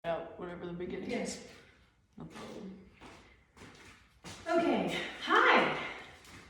out whatever the beginning is. No problem. Okay, hi.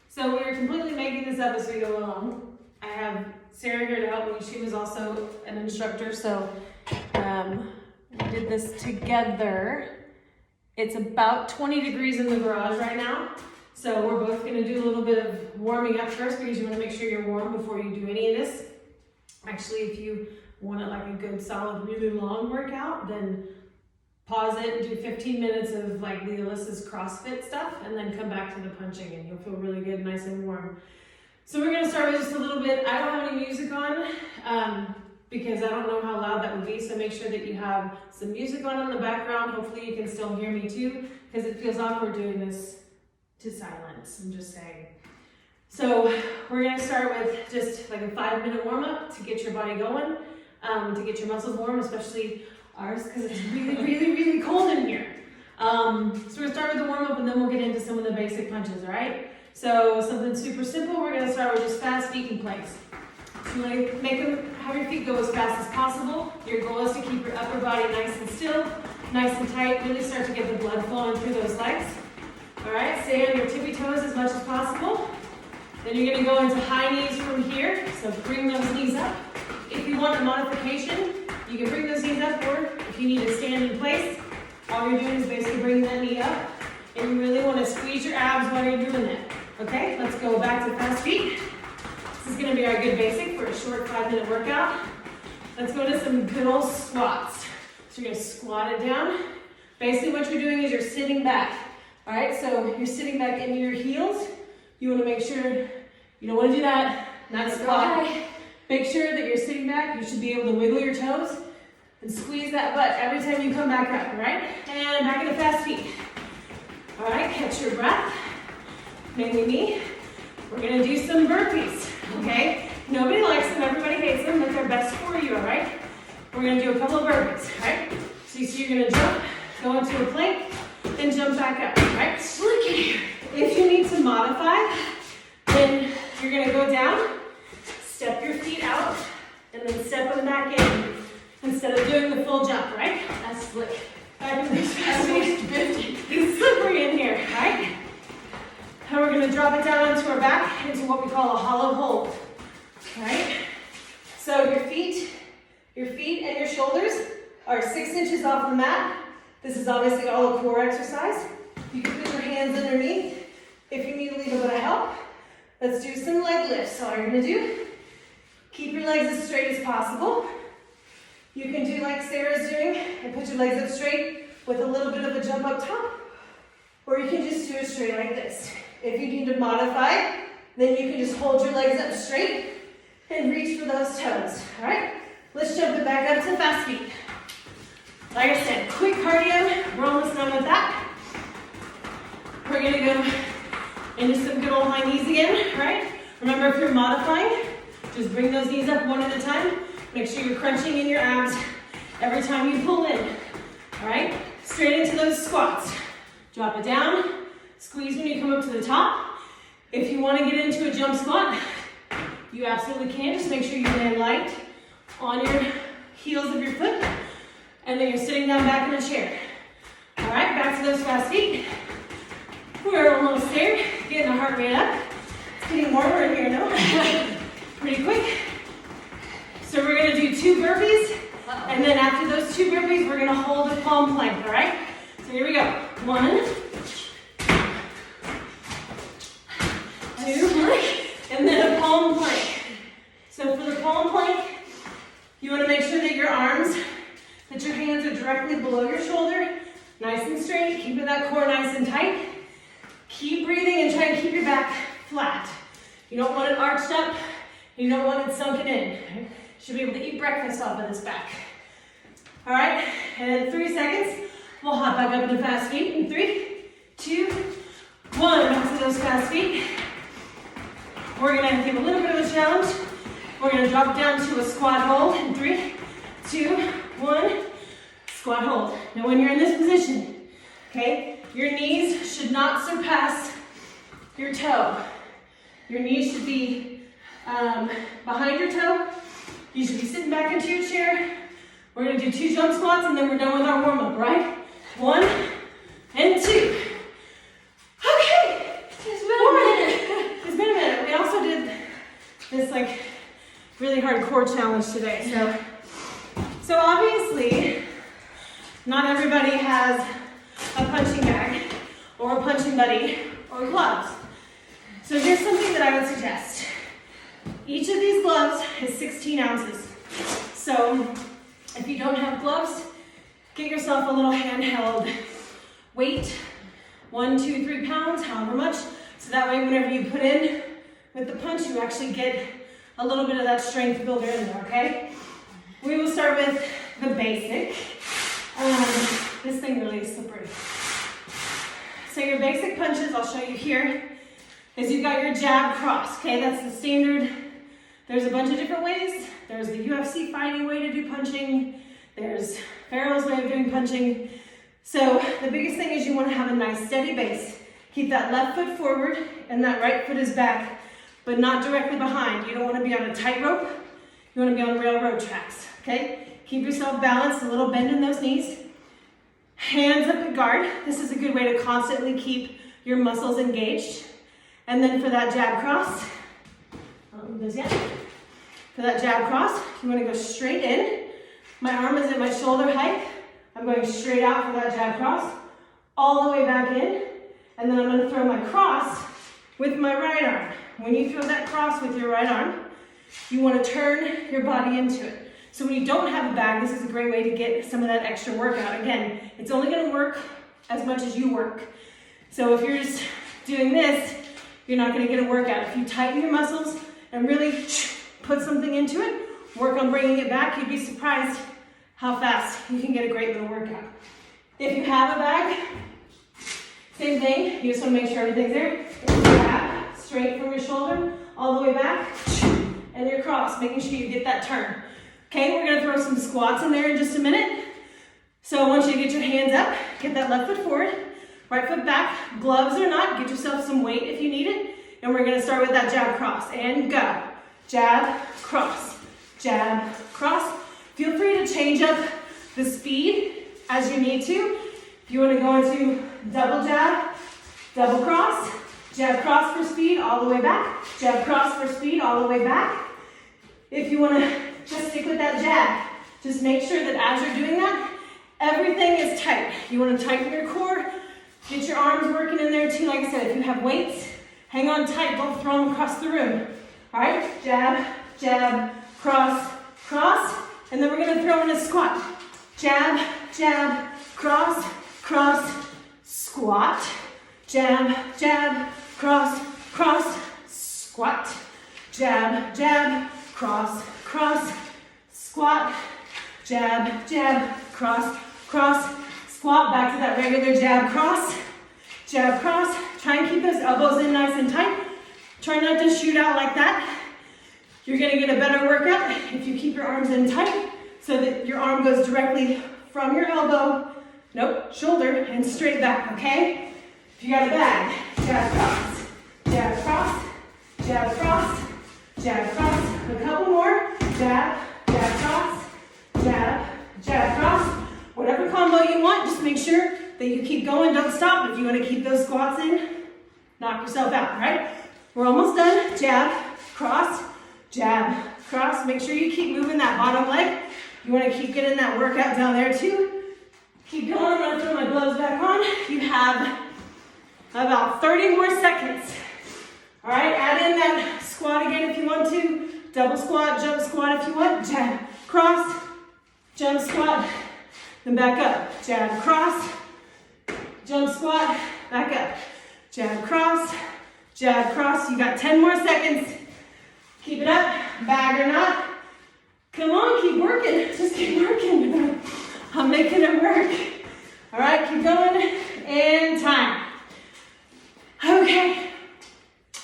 So we're completely making this up as we go along. I have Sarah here to help me. She was also an instructor, so we did this together. It's about 20 degrees in the garage right now. So we're both gonna do a little bit of warming up first because you wanna make sure you're warm before you do any of this. Actually, if you want it like a good, solid, really long workout, then pause it, do 15 minutes of like the Alyssa's CrossFit stuff, and then come back to the punching and you'll feel really good, nice and warm. So we're gonna start with just a little bit. I don't have any music on because I don't know how loud that would be, so make sure that you have some music on in the background. Hopefully you can still hear me too, because it feels awkward doing this to silence, I'm just saying. So we're gonna start with just like a 5-minute warm up to get your body going, to get your muscles warm, especially ours, because it's really, really, really cold in here. So we're gonna start with the warm up and then we'll get into some of the basic punches, all right? So something super simple, we're gonna start with just fast feet and planks. So you wanna have your feet go as fast as possible. Your goal is to keep your upper body nice and still, nice and tight, really start to get the blood flowing through those legs. All right, stay on your tippy toes as much as possible. Then you're gonna go into high knees from here, so bring those knees up. If you want a modification, you can bring those knees up, or if you need to stand in place, all you're doing is basically bringing that knee up, and you really wanna squeeze your abs while you're doing that. Okay, let's go back to fast feet. This is gonna be our good basic for a short 5-minute workout. Let's go to some good old squats. So you're gonna squat it down. Basically what you're doing is you're sitting back. All right, so you're sitting back into your heels. You wanna make sure, you don't wanna do that, not squat. Make sure that you're sitting back. You should be able to wiggle your toes and squeeze that butt every time you come back up, all right? And back into fast feet. All right, catch your breath. Mainly me. We're gonna do some burpees, okay? Nobody likes them, everybody hates them, but they're best for you, all right? We're gonna do a couple of burpees, all right? So you see you're gonna jump, go into a plank, then jump back up, all right? If you need to modify, then you're gonna go down, step your feet out, and then step them back in instead of doing the full jump, right? That's slick. Back in this fast feet. It's slippery in here, right? And we're gonna drop it down onto our back into what we call a hollow hold, right? So your feet and your shoulders are 6 inches off the mat. This is obviously all a core exercise. You can put your hands underneath if you need a little bit of help. Let's do some leg lifts. So all you're gonna do, keep your legs as straight as possible. You can do like Sarah's doing and put your legs up straight with a little bit of a jump up top. Or you can just do it straight like this. If you need to modify, then you can just hold your legs up straight and reach for those toes, all right? Let's jump it back up to fast feet. Like I said, quick cardio, we're almost done with that. We're gonna go into some good old high knees again, right? Remember, if you're modifying, just bring those knees up one at a time. Make sure you're crunching in your abs every time you pull in, all right? Straight into those squats. Drop it down, squeeze when you come up to the top. If you want to get into a jump squat, you absolutely can. Just make sure you land light on your heels of your foot, and then you're sitting down back in a chair. All right, back to those fast feet. We're almost there, getting the heart rate up. It's getting warmer in here, no? Pretty quick. So we're gonna do 2 burpees, and then after those 2 burpees, we're gonna hold a palm plank, all right? So here we go. 1, 2, and then a palm plank. So for the palm plank, you wanna make sure that your arms, that your hands are directly below your shoulder, nice and straight, keeping that core nice and tight. Keep breathing and try and keep your back flat. You don't want it arched up, you don't want it sunken in. You should be able to eat breakfast off of this back. All right, and 3 seconds, we'll hop back up into fast feet in 3, 2, 1. Back to those fast feet. We're gonna give a little bit of a challenge. We're gonna drop down to a squat hold in 3, 2, 1. Squat hold. Now when you're in this position, okay, your knees should not surpass your toe. Your knees should be behind your toe. You should be sitting back into your chair We're gonna do 2 jump squats and then we're done with our warm up, right? 1 and 2. Okay. It's been a minute. It's been a minute. We also did this like really hard core challenge today. So obviously, not everybody has a punching bag or a punching buddy or gloves. So here's something that I would suggest. Each of these gloves is 16 ounces. So if you don't have gloves, get yourself a little handheld weight, 1, 2, 3 pounds, however much. So that way whenever you put in with the punch, you actually get a little bit of that strength builder in there, okay? We will start with the basic. This thing really is slippery. So your basic punches, I'll show you here, is you've got your jab cross, okay? That's the standard. There's a bunch of different ways. There's the UFC fighting way to do punching. There's Farrell's way of doing punching. So the biggest thing is you want to have a nice steady base. Keep that left foot forward and that right foot is back, but not directly behind. You don't want to be on a tightrope. You want to be on railroad tracks, okay? Keep yourself balanced, a little bend in those knees. Hands up at guard. This is a good way to constantly keep your muscles engaged. And then for that jab cross, for that jab cross, you want to go straight in. My arm is at my shoulder height. I'm going straight out for that jab cross, all the way back in. And then I'm going to throw my cross with my right arm. When you throw that cross with your right arm, you want to turn your body into it. So when you don't have a bag, this is a great way to get some of that extra workout. Again, it's only going to work as much as you work. So if you're just doing this, you're not going to get a workout. If you tighten your muscles and really put something into it, work on bringing it back, you'd be surprised how fast you can get a great little workout. If you have a bag, same thing. You just want to make sure everything's there. Jab, straight from your shoulder, all the way back, and your cross, making sure you get that turn. Okay, we're going to throw some squats in there in just a minute. So once you get your hands up, get that left foot forward, right foot back, gloves or not, get yourself some weight if you need it. And we're going to start with that jab cross. And go. Jab, cross, jab, cross. Feel free to change up the speed as you need to. If you want to go into double jab, double cross, jab cross for speed all the way back, jab cross for speed all the way back. If you want to just stick with that jab, just make sure that as you're doing that, everything is tight. You want to tighten your core, get your arms working in there too. Like I said, if you have weights, hang on tight, don't throw them across the room. All right, jab, jab, cross, cross, and then we're going to throw in a squat. Jab, jab, cross, cross, squat. Jab, jab, cross, cross, squat. Jab, jab, cross, cross, squat. Jab, jab, cross, cross, squat. Back to that regular jab, cross. Jab, cross. Try and keep those elbows in nice and tight. Try not to shoot out like that. You're gonna get a better workout if you keep your arms in tight so that your arm goes directly from your elbow, shoulder, and straight back, okay? If you got a bag, jab, cross, jab, cross, jab, cross, jab, cross. A couple more, jab, jab, cross, jab, jab, cross. Whatever combo you want, just make sure that you keep going, don't stop. If you wanna keep those squats in, knock yourself out, all right? We're almost done. Jab, cross, jab, cross. Make sure you keep moving that bottom leg. You want to keep getting that workout down there too. Keep going. I'm going to throw my gloves back on. You have about 30 more seconds. All right, add in that squat again if you want to. Double squat, jump squat if you want. Jab, cross, jump squat, then back up. Jab, cross, jump squat, back up. Jab, cross, jab, cross. You got 10 more seconds. Keep it up, bag or not. Come on, keep working. Just keep working. I'm making it work. All right, keep going. And time. Okay.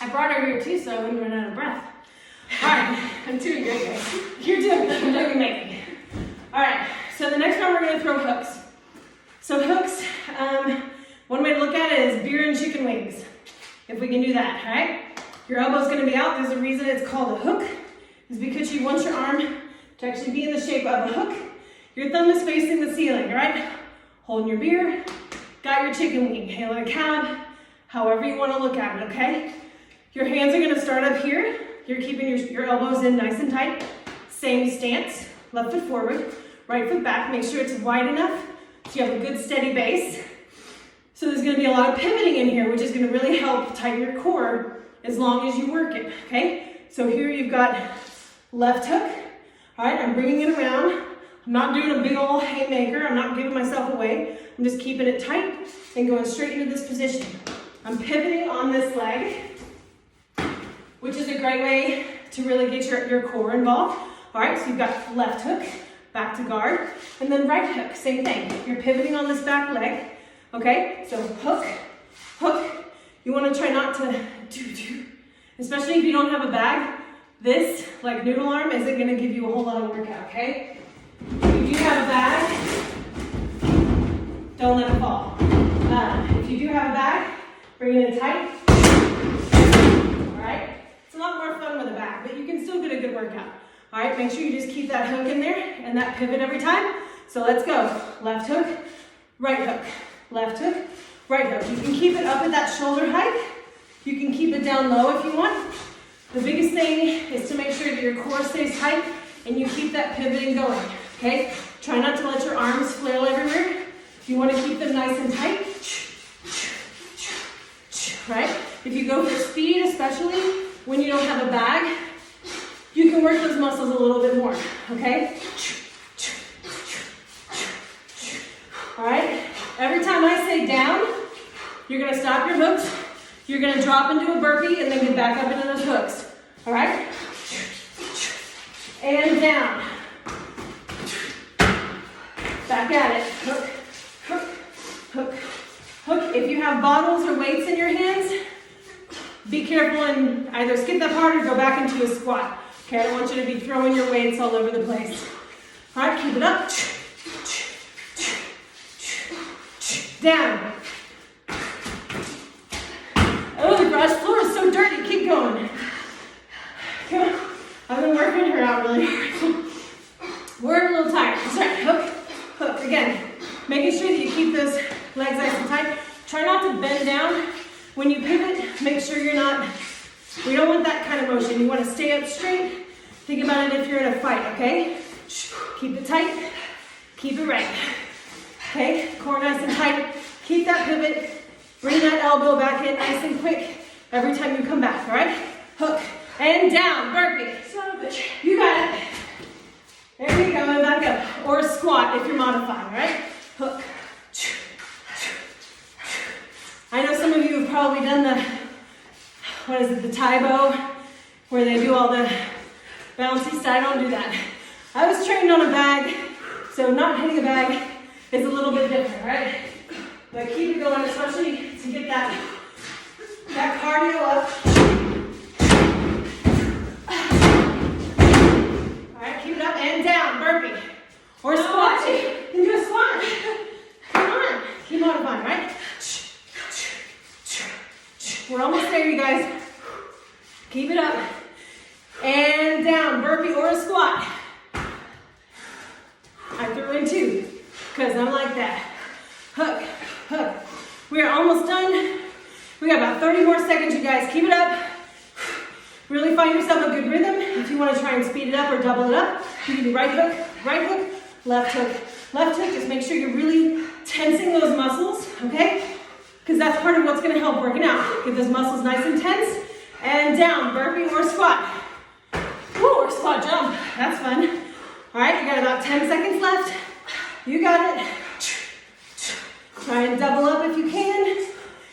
I brought her here too, so I wouldn't run out of breath. All right. I'm doing good, guys. You're doing good. You're doing amazing. All right. So the next one, we're going to throw hooks. So hooks, one way to look at it is beer and chicken wings. If we can do that, all right? Your elbow's going to be out. There's a reason it's called a hook. It's because you want your arm to actually be in the shape of a hook. Your thumb is facing the ceiling, all right? Holding your beer, got your chicken wing, hailing a cab, however you want to look at it, okay? Your hands are gonna start up here. You're keeping your elbows in nice and tight. Same stance, left foot forward, right foot back. Make sure it's wide enough so you have a good steady base. So there's gonna be a lot of pivoting in here, which is gonna really help tighten your core as long as you work it, okay? So here you've got left hook. All right, I'm bringing it around. I'm not doing a big old haymaker. I'm not giving myself away. I'm just keeping it tight and going straight into this position. I'm pivoting on this leg, which is a great way to really get your core involved. All right, so you've got left hook, back to guard, and then right hook, same thing. You're pivoting on this back leg, okay? So hook, hook. You wanna try not to do, especially if you don't have a bag. This, like noodle arm, isn't gonna give you a whole lot of workout, okay? If you have a bag, don't let it fall. If you do have a bag, bring it in tight. All right? It's a lot more fun with a bag, but you can still get a good workout. All right, make sure you just keep that hook in there and that pivot every time. So let's go. Left hook, right hook. Left hook, right hook. You can keep it up at that shoulder height. You can keep it down low if you want. The biggest thing is to make sure that your core stays tight and you keep that pivoting going, okay? Try not to let your arms flail everywhere. You want to keep them nice and tight, right? If you go for speed, especially when you don't have a bag, you can work those muscles a little bit more, okay? All right, every time I say down, you're gonna stop your hooks, you're gonna drop into a burpee and then get back up into those hooks, all right? And down. Back at it, hook, hook, hook, hook. If you have bottles or weights in your hands, be careful and either skip that part or go back into a squat. Okay, I don't want you to be throwing your weights all over the place. All right, keep it up. Down. Oh, the garage floor is so dirty. Keep going. Come on. I've been working her out really hard. We're a little tired. That's right. Hook, hook. Again, making sure that you keep those legs nice and tight. Try not to bend down. When you pivot, make sure you're not, we don't want that kind of motion. You want to stay up straight. Think about it if you're in a fight, okay? Keep it tight. Keep it right. Okay, core nice and tight. Keep that pivot. Bring that elbow back in nice and quick every time you come back, all right? Hook and down, burpee. You got it. There you go, and back up. Or a squat if you're modifying, all right? Hook. I know some of you have probably done the, what is it, the Taibo, where they do all the bouncy stuff. I don't do that. I was trained on a bag, so not hitting a bag is a little bit different, right? But keep it going, especially to get that cardio up. All right, keep it up and down, burpee. Or squat. You can do a squat. Come on, keep modifying, right? We're almost there, you guys. Keep it up. And down, burpee or a squat. I threw in two, because I'm like that. Hook, hook. We are almost done. We got about 30 more seconds, you guys. Keep it up. Really find yourself a good rhythm. If you want to try and speed it up or double it up, you can do right hook, left hook, left hook. Just make sure you're really tensing those muscles, okay? Because that's part of what's going to help working out. Get those muscles nice and tense. And down, burpee or squat. Woo, or squat jump. That's fun. All right, you got about 10 seconds left. You got it. Try and double up if you can.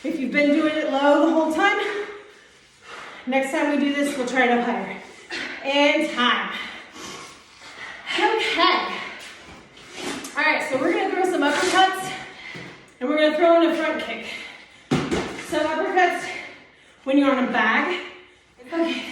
If you've been doing it low the whole time, next time we do this, we'll try it up higher. And time. Okay. All right, so we're gonna throw some uppercuts and we're gonna throw in a front kick. So uppercuts when you're on a bag. Okay,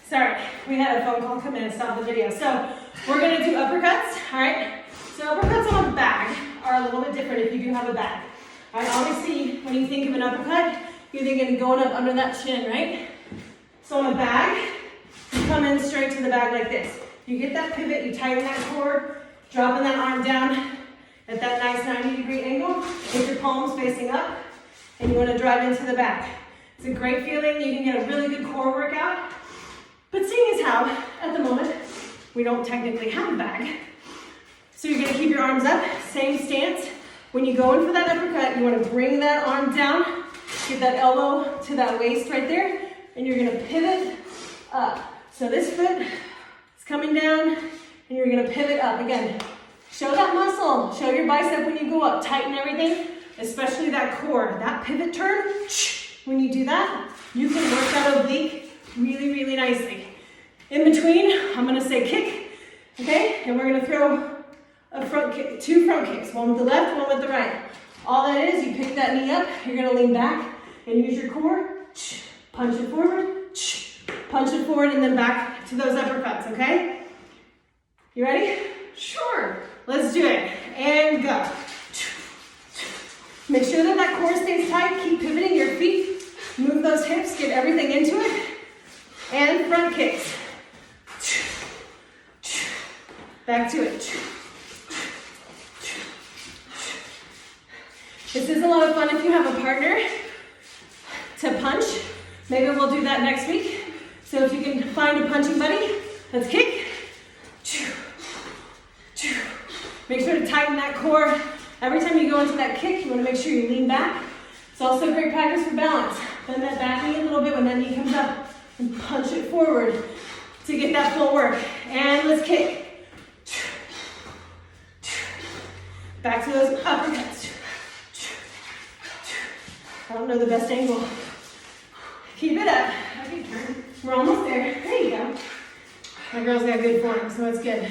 sorry, we had a phone call come in and stop the video. So we're gonna do uppercuts, all right? So uppercuts on a bag are a little bit different if you do have a bag. All right, obviously, when you think of an uppercut, you're thinking going up under that chin, right? So on a bag, you come in straight to the bag like this. You get that pivot, you tighten that core, Dropping that arm down at that nice 90-degree angle with your palms facing up, and you want to drive into the back. It's a great feeling. You can get a really good core workout. But seeing as how, at the moment, we don't technically have a bag, so you're going to keep your arms up, same stance. When you go in for that uppercut, you want to bring that arm down, get that elbow to that waist right there, and you're going to pivot up. So this foot is coming down, and you're going to pivot up. Again, show that muscle, show your bicep when you go up, tighten everything, especially that core. That pivot turn, when you do that, you can work that oblique really, really nicely. In between, I'm going to say kick, okay? And we're going to throw a front kick, 2 front kicks, one with the left, one with the right. All that is, you pick that knee up, you're going to lean back and use your core, punch it forward, and then back to those uppercuts, okay? You ready? Sure. Let's do it, and go. Make sure that that core stays tight, keep pivoting your feet, move those hips, get everything into it, and front kicks. Back to it. This is a lot of fun if you have a partner to punch. Maybe we'll do that next week. So if you can find a punching buddy, let's kick. Make sure to tighten that core. Every time you go into that kick, you want to make sure you lean back. It's also great practice for balance. Bend that back knee a little bit when that knee comes up and punch it forward to get that full work. And let's kick. Back to those uppercuts. I don't know the best angle. Keep it up. Okay, turn. We're almost there. There you go. My girl's got good form, so it's good.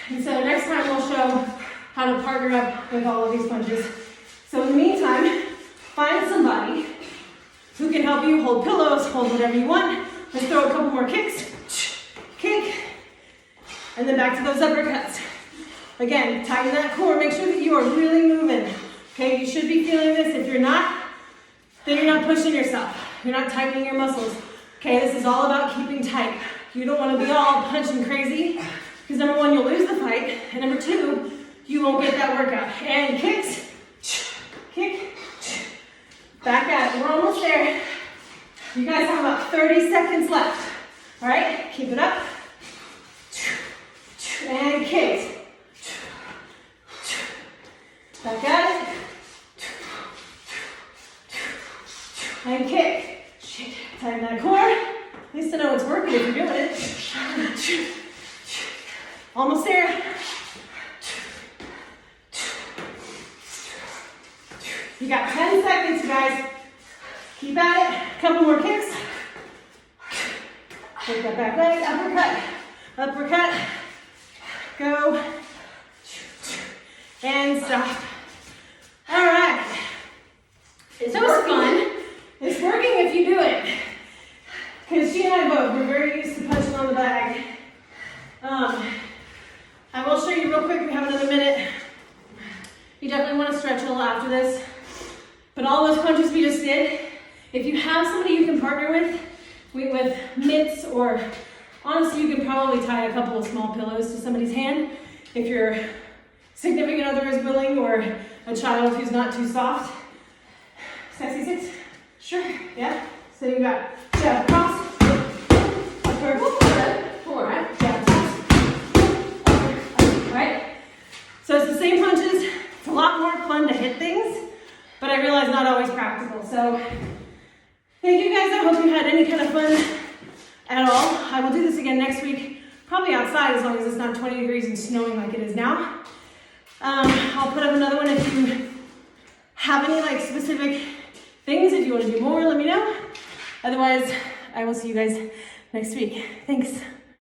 And so next time we'll show how to partner up with all of these punches. So in the meantime, find somebody who can help you hold pillows, hold whatever you want. Let's throw a couple more kicks. Kick. And then back to those uppercuts. Again, tighten that core. Make sure that you are really moving. Okay, you should be feeling this. If you're not, then you're not pushing yourself. You're not tightening your muscles. Okay, this is all about keeping tight. You don't want to be all punching crazy, because number 1, you'll lose the fight, and number 2, you won't get that workout. And kicks, kick, back at it. We're almost there. You guys have about 30 seconds left. All right, keep it up. And kicks. Back at it. And kick. Tighten that core. At least to know it's working if you're doing it. Almost there. You got 10 seconds, you guys. Keep at it. A couple more kicks. Take that back leg. Uppercut. Uppercut. Go. And stop. All right. That was fun. It's working if you do it. Because she and I both, we're very used to punching on the bag. I will show you real quick, we have another minute. You definitely want to stretch a little after this. But all those punches we just did, if you have somebody you can partner with mitts, or honestly, you can probably tie a couple of small pillows to somebody's hand if your significant other is willing, or a child who's not too soft. Sexy six? Sure. Yeah? So you got jab, cross, upper, four, right? Jab, cross, upper, right? So it's the same punches. It's a lot more fun to hit things, but I realize not always practical. So thank you guys. I hope you had any kind of fun at all. I will do this again next week, probably outside as long as it's not 20 degrees and snowing like it is now. I'll put up another one if you have any specific things. If you want to do more, let me know. Otherwise, I will see you guys next week. Thanks.